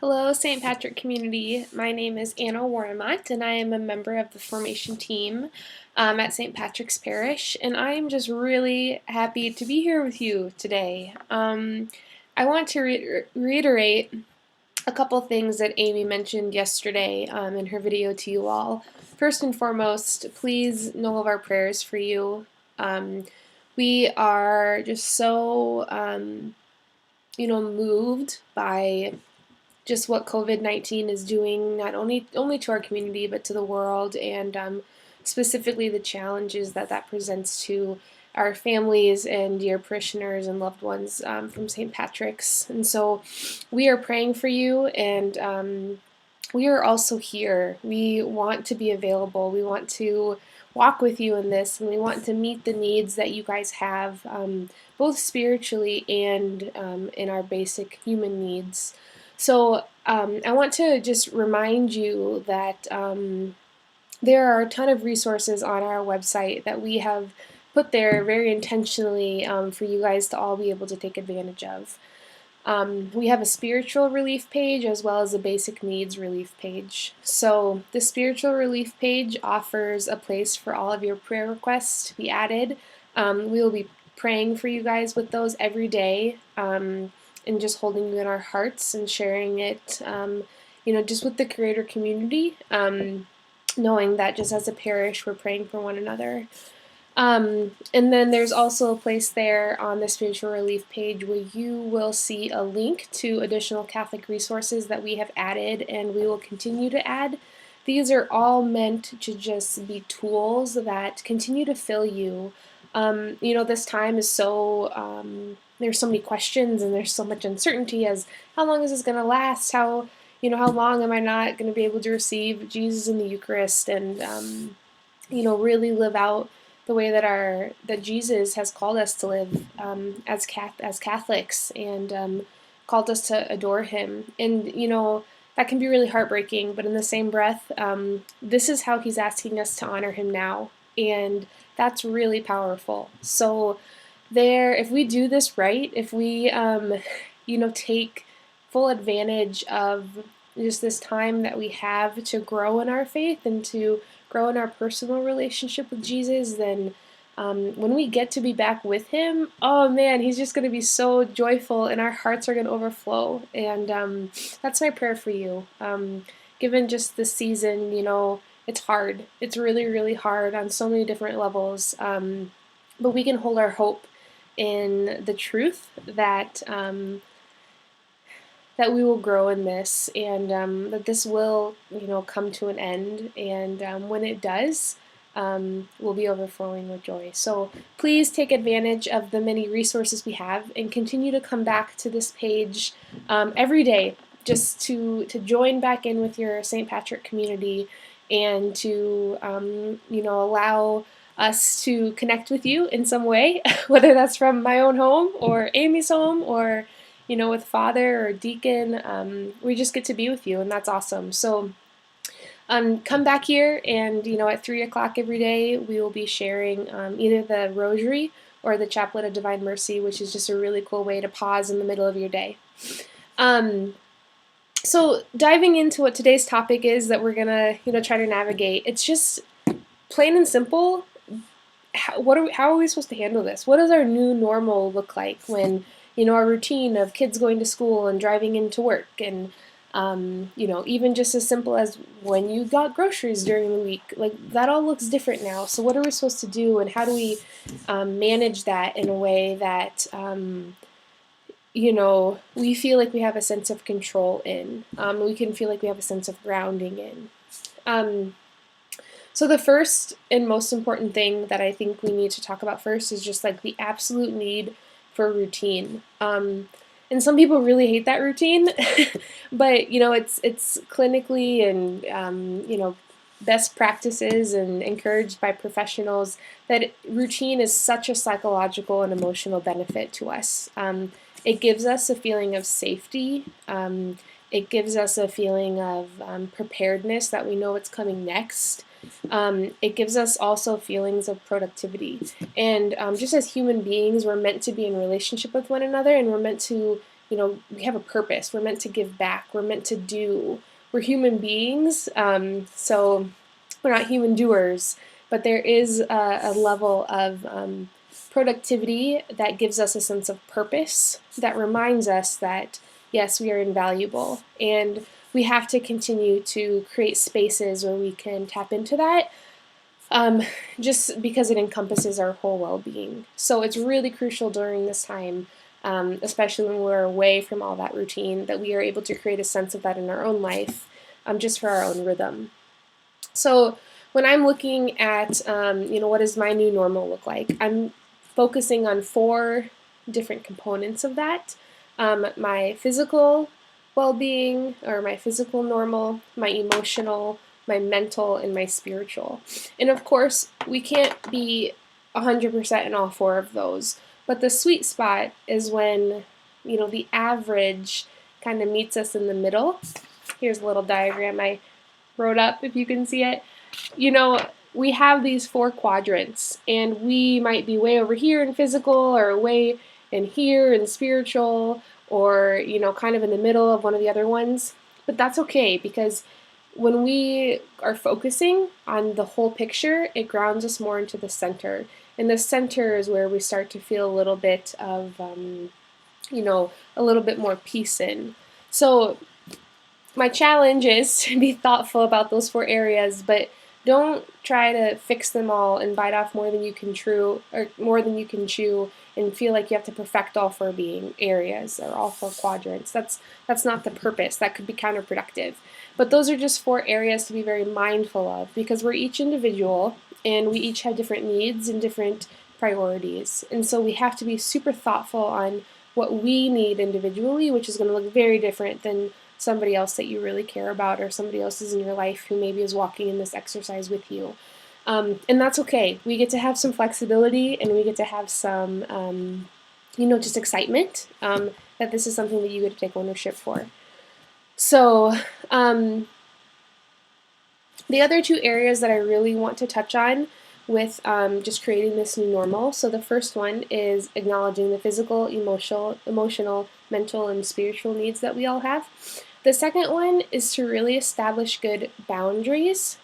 Hello, St. Patrick community. My name is Anna Warnemont, and I am a member of the formation team at St. Patrick's Parish, and I am just really happy to be here with you today. I want to reiterate a couple things that Amy mentioned yesterday in her video to you all. First and foremost, please know of our prayers for you. We are just so, moved by just what COVID-19 is doing, not only to our community, but to the world, and specifically the challenges that presents to our families and dear parishioners and loved ones from St. Patrick's. And so we are praying for you, and we are also here. We want to be available. We want to walk with you in this, and we want to meet the needs that you guys have, both spiritually and in our basic human needs. So I want to just remind you that there are a ton of resources on our website that we have put there very intentionally for you guys to all be able to take advantage of. We have a spiritual relief page as well as a basic needs relief page. So the spiritual relief page offers a place for all of your prayer requests to be added. We will be praying for you guys with those every day. And just holding you in our hearts and sharing it, just with the Creator community, knowing that just as a parish we're praying for one another. And then there's also a place there on the spiritual relief page where you will see a link to additional Catholic resources that we have added and we will continue to add. These are all meant to just be tools that continue to fill you. This time is so, there's so many questions and there's so much uncertainty as how long is this going to last? How long am I not going to be able to receive Jesus in the Eucharist and, really live out the way that Jesus has called us to live as Catholics and called us to adore Him. And, that can be really heartbreaking, but in the same breath, this is how He's asking us to honor Him now. And that's really powerful. So if we do this right, if we, take full advantage of just this time that we have to grow in our faith and to grow in our personal relationship with Jesus, then when we get to be back with Him, oh man, He's just going to be so joyful and our hearts are going to overflow. And that's my prayer for you. Given just this season, it's hard. It's really, really hard on so many different levels. But we can hold our hope in the truth that that we will grow in this and that this will, come to an end. And when it does, we'll be overflowing with joy. So please take advantage of the many resources we have and continue to come back to this page every day just to join back in with your St. Patrick community and to, allow us to connect with you in some way, whether that's from my own home or Amy's home or, with Father or Deacon. We just get to be with you, and that's awesome. So come back here, and, at 3 o'clock every day, we will be sharing either the Rosary or the Chaplet of Divine Mercy, which is just a really cool way to pause in the middle of your day. So diving into what today's topic is that we're going to, try to navigate, it's just plain and simple. How are we supposed to handle this? What does our new normal look like when, our routine of kids going to school and driving into work and, even just as simple as when you got groceries during the week, like that all looks different now. So what are we supposed to do and how do we manage that in a way that, we feel like we have a sense of control in. We can feel like we have a sense of grounding in. So the first and most important thing that I think we need to talk about first is just like the absolute need for routine. And some people really hate that routine, but it's clinically and best practices and encouraged by professionals that routine is such a psychological and emotional benefit to us. It gives us a feeling of safety. It gives us a feeling of preparedness that we know what's coming next. It gives us also feelings of productivity. And just as human beings, we're meant to be in relationship with one another, and we're meant to we have a purpose. We're meant to give back. We're meant to do. We're human beings, so we're not human doers, but there is a level of productivity that gives us a sense of purpose, that reminds us that, yes, we are invaluable, and we have to continue to create spaces where we can tap into that, just because it encompasses our whole well-being. So it's really crucial during this time, especially when we're away from all that routine, that we are able to create a sense of that in our own life, just for our own rhythm. So when I'm looking at, what does my new normal look like, I'm focusing on 4 different components of that. My physical well-being, or my physical normal, my emotional, my mental, and my spiritual. And of course, we can't be 100% in all 4 of those, but the sweet spot is when, the average kind of meets us in the middle. Here's a little diagram I wrote up, if you can see it. We have these 4 quadrants, and we might be way over here in physical, or way in here in spiritual, or, kind of in the middle of one of the other ones. But that's okay, because when we are focusing on the whole picture, it grounds us more into the center. And the center is where we start to feel a little bit of, a little bit more peace in. So my challenge is to be thoughtful about those 4 areas, but don't try to fix them all and bite off more than you can chew, and feel like you have to perfect all 4 being areas, or all 4 quadrants. That's not the purpose. That could be counterproductive. But those are just 4 areas to be very mindful of, because we're each individual and we each have different needs and different priorities. And so we have to be super thoughtful on what we need individually, which is going to look very different than somebody else that you really care about, or somebody else is in your life who maybe is walking in this exercise with you. And that's okay. We get to have some flexibility, and we get to have some, just excitement, that this is something that you get to take ownership for. So the other 2 areas that I really want to touch on with just creating this new normal. So the first one is acknowledging the physical, emotional, mental, and spiritual needs that we all have. The second one is to really establish good boundaries.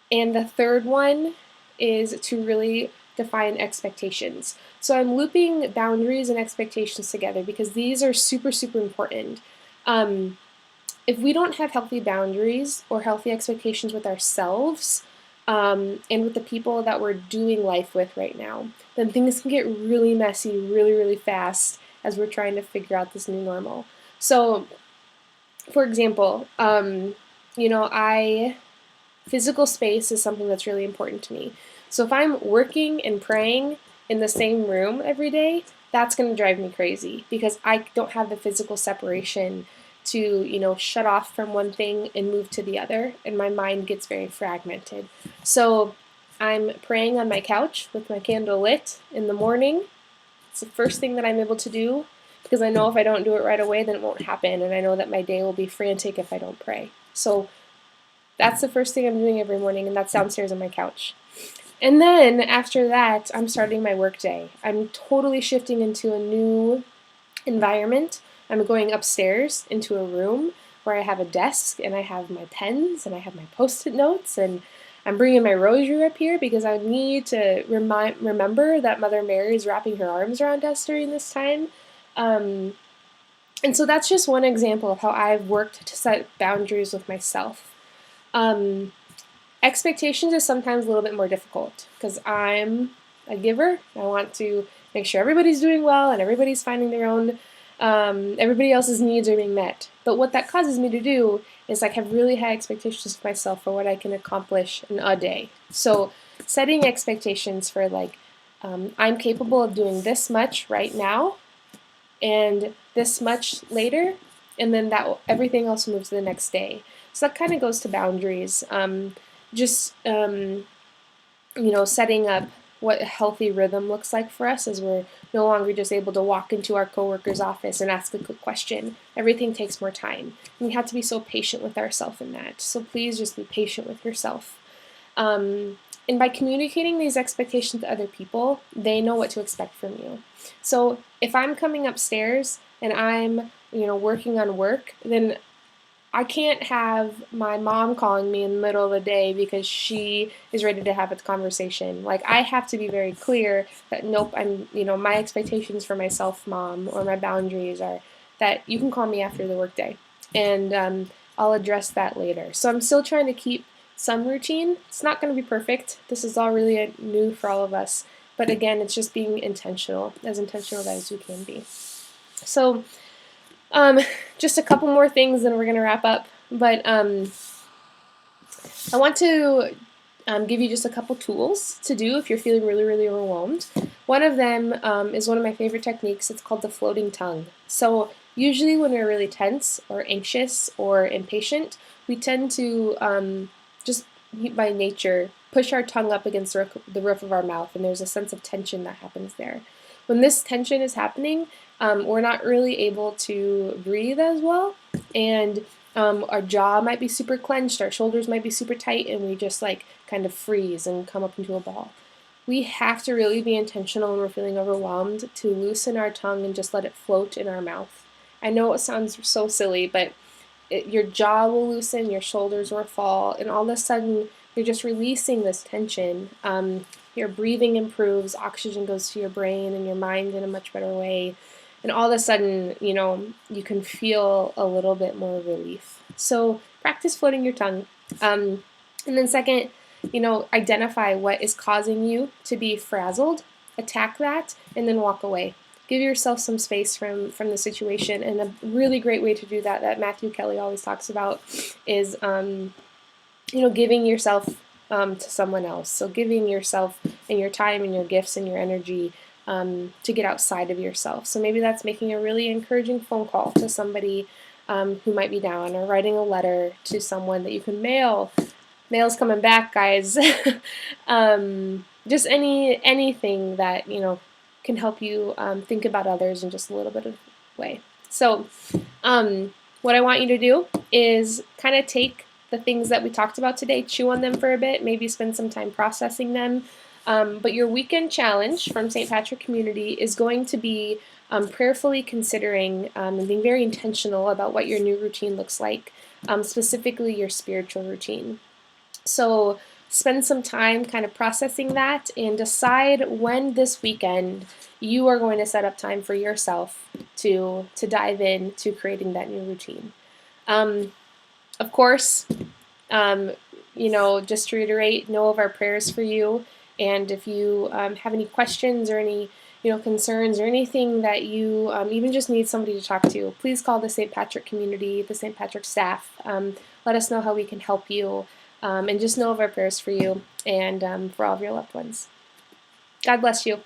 And the third one is to really define expectations. So I'm looping boundaries and expectations together because these are super, super important. If we don't have healthy boundaries or healthy expectations with ourselves, and with the people that we're doing life with right now, then things can get really messy really, really fast as we're trying to figure out this new normal. So, for example, physical space is something that's really important to me. So if I'm working and praying in the same room every day, that's going to drive me crazy, because I don't have the physical separation to, shut off from one thing and move to the other, and my mind gets very fragmented. So I'm praying on my couch with my candle lit in the morning. It's the first thing that I'm able to do, because I know if I don't do it right away, then it won't happen, and I know that my day will be frantic if I don't pray. So that's the first thing I'm doing every morning, and that's downstairs on my couch. And then after that, I'm starting my work day. I'm totally shifting into a new environment. I'm going upstairs into a room where I have a desk, and I have my pens, and I have my Post-it notes, and I'm bringing my rosary up here because I need to remember that Mother Mary is wrapping her arms around us during this time. And so that's just one example of how I've worked to set boundaries with myself. Expectations is sometimes a little bit more difficult because I'm a giver. I want to make sure everybody's doing well and everybody's finding their own, everybody else's needs are being met. But what that causes me to do is have really high expectations of myself for what I can accomplish in a day. So setting expectations for I'm capable of doing this much right now and this much later, and then everything else moves to the next day. So that kind of goes to boundaries. Setting up what a healthy rhythm looks like for us, as we're no longer just able to walk into our coworker's office and ask a quick question. Everything takes more time. And we have to be so patient with ourselves in that. So please just be patient with yourself. And by communicating these expectations to other people, they know what to expect from you. So if I'm coming upstairs and I'm, working on work, then I can't have my mom calling me in the middle of the day because she is ready to have a conversation. Like, I have to be very clear that nope, my expectations for myself, mom, or my boundaries are that you can call me after the workday, and I'll address that later. So I'm still trying to keep some routine. It's not going to be perfect. This is all really new for all of us. But again, it's just being intentional as we can be. So, um, just a couple more things, then we're going to wrap up. But I want to give you just a couple tools to do if you're feeling really, really overwhelmed. One of them is one of my favorite techniques. It's called the floating tongue. So usually when we're really tense or anxious or impatient, we tend to just by nature push our tongue up against the roof of our mouth, and there's a sense of tension that happens there. When this tension is happening, we're not really able to breathe as well, and our jaw might be super clenched, our shoulders might be super tight, and we just like kind of freeze and come up into a ball. We have to really be intentional when we're feeling overwhelmed to loosen our tongue and just let it float in our mouth. I know it sounds so silly, but your jaw will loosen, your shoulders will fall, and all of a sudden you're just releasing this tension. Your breathing improves, oxygen goes to your brain and your mind in a much better way. And all of a sudden, you can feel a little bit more relief. So practice floating your tongue. And then second, identify what is causing you to be frazzled, attack that, and then walk away. Give yourself some space from the situation. And a really great way to do that Matthew Kelly always talks about is, giving yourself to someone else. So giving yourself and your time and your gifts and your energy to get outside of yourself. So maybe that's making a really encouraging phone call to somebody who might be down, or writing a letter to someone that you can mail. Mail's coming back, guys. Just anything that can help you think about others in just a little bit of way. So what I want you to do is kind of take the things that we talked about today, chew on them for a bit, maybe spend some time processing them. But your weekend challenge from St. Patrick Community is going to be prayerfully considering and being very intentional about what your new routine looks like, specifically your spiritual routine. So spend some time kind of processing that and decide when this weekend you are going to set up time for yourself to dive in to creating that new routine. Of course, just to reiterate, know of our prayers for you. And if you have any questions or any concerns or anything that you even just need somebody to talk to, please call the St. Patrick Community, the St. Patrick staff. Let us know how we can help you. And just know of our prayers for you and for all of your loved ones. God bless you.